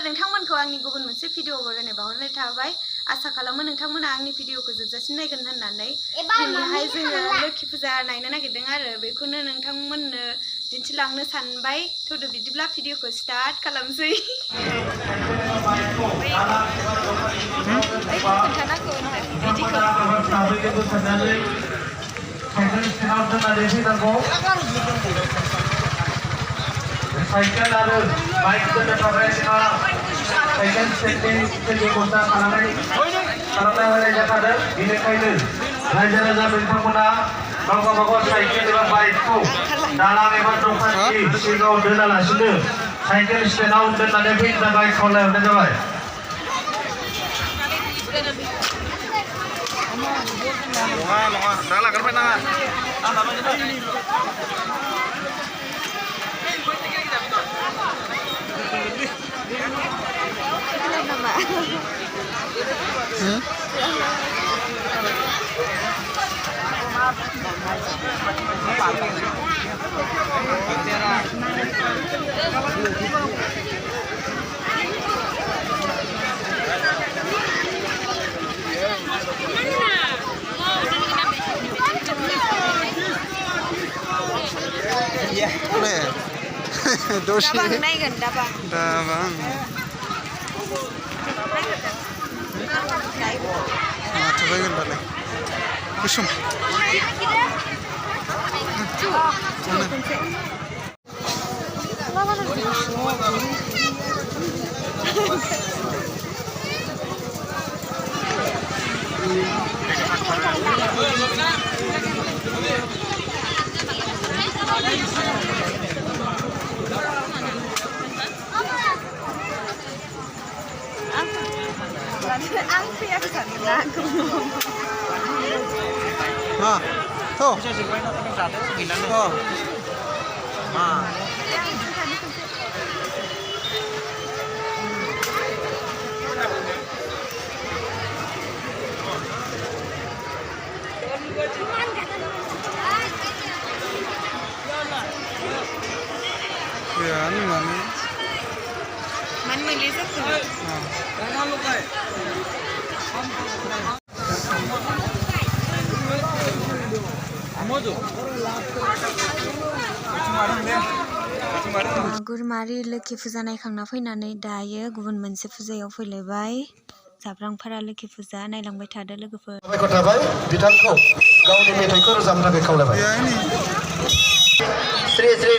नोंथांमोनखौ आंनि गुबुन मोनसे भिडिअ बरायनाय बावहरनाय थाबाय आसा खालामो नोंथांमोना आंनि भिडिअखौ जोबजासिम नायगोन होननानै दिनैहाय जोङो लोखि फुजा नायनो नागिरदों आरो बेखौनो नोंथांमोननो दिन्थिलांनो सानबाय थौदो बिदिब्ला भिडिअखौ स्टार्ट खालामसै साइकेल आरो बाइक दोननो थाखाय जोंहा साइकेल स्टेन्डनि गस्ला खालामना होनाय जाखादों बेनिखायनो रायजो राजा नोंथांमोना गाव गावबागाव साइकेल एबा बाइकखौ दालां एबा दखाननि सिगाङाव दोनालासिनो साइकेल स्टेन्डआव दोननानै फैनो थाखाय खावलायहरनाय जाबाय नङा दा लाग्रोबाय नाङा Dabang naikkan dabang. Dabang. Coba kan balik. Kusum. Tuh. Ya, ini mana? Mana Melissa tuh? गुरमारी Lokhi फुजा नायखांना फैनानै दायो गुबुन मोनसे फुजायाव फैलायबाय जाब्रांफारा लोखि फुजा नायलांबाय थादो लोगोफोर साबायखर थाबाय बिथांखौ गावनि मेथाइखौ रोजाबनो थाखाय खावलायबाय श्री श्री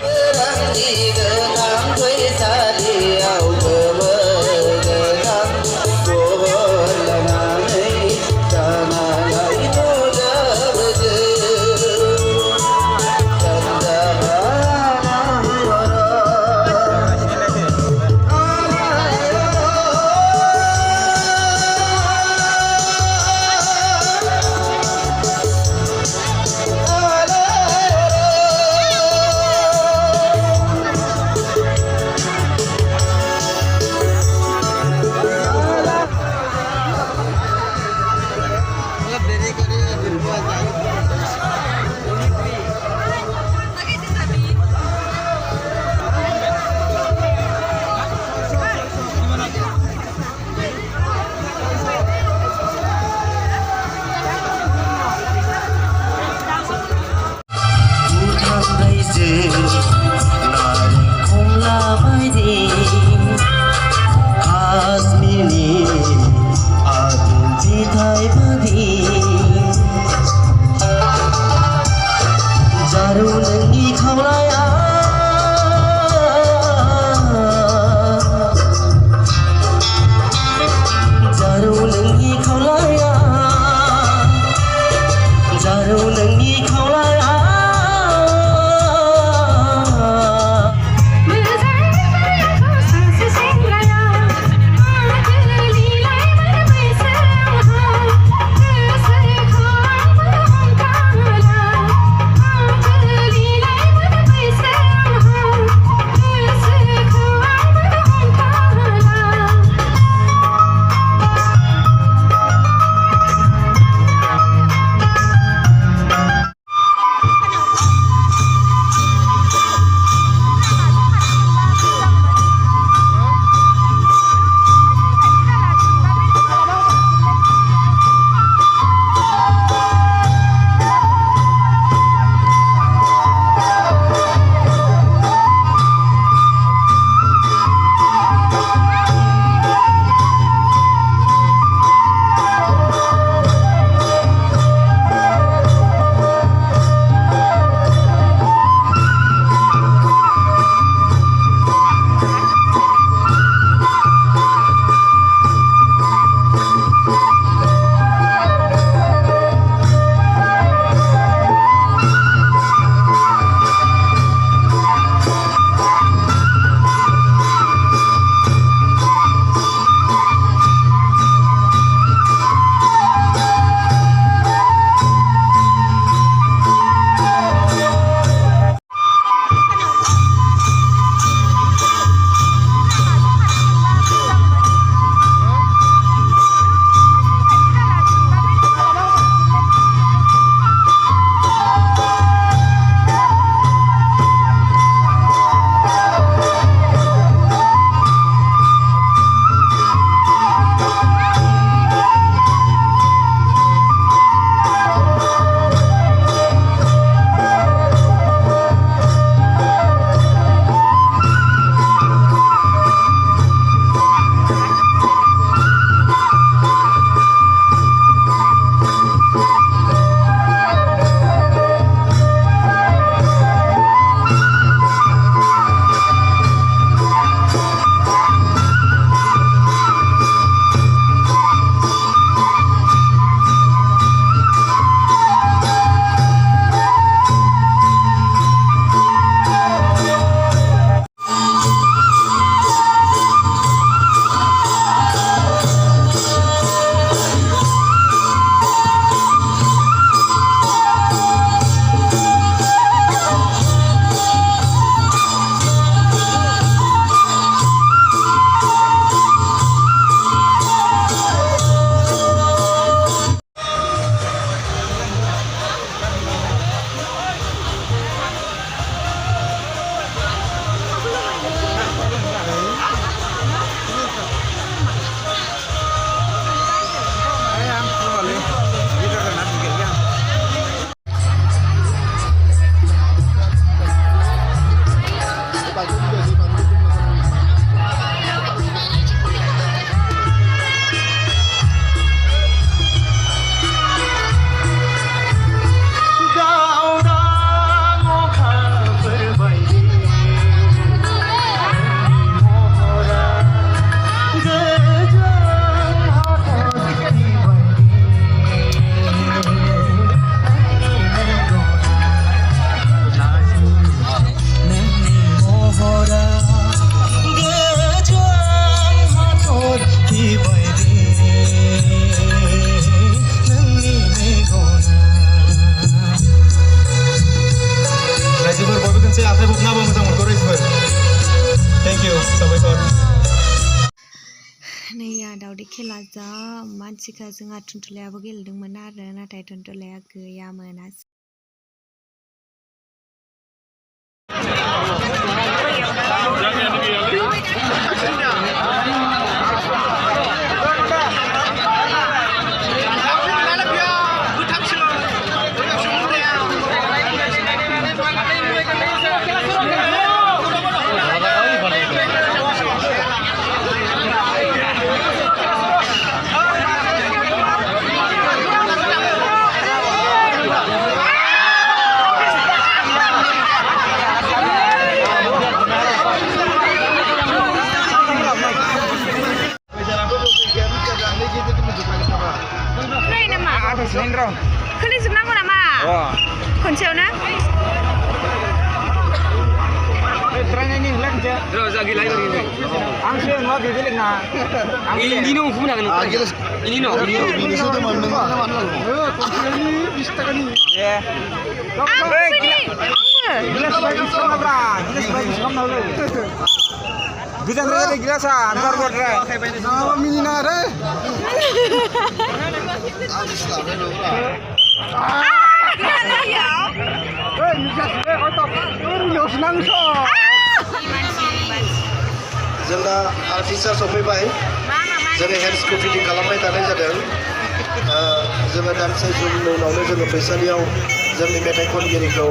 दावदै खेला जा मानसिखा जोंहा थुनथुलायाबो गेलेदोंमोन आरो नाथाय थुनथुलाया गैयामोन। खोलिजोबनांगौ नामा खनसेयावनो? Bisa ngerti gilasa, antar buat re. Nama mina re. जोंना आर्टिस्टआ सफैबाय जोङो हेन्ड्सखौ फिटिं खालामबाय थानाय जादों जोङो दानसे समनि उनावनो जोङो फैसालियाव जोंनि मेथाइ खनगिरिखौ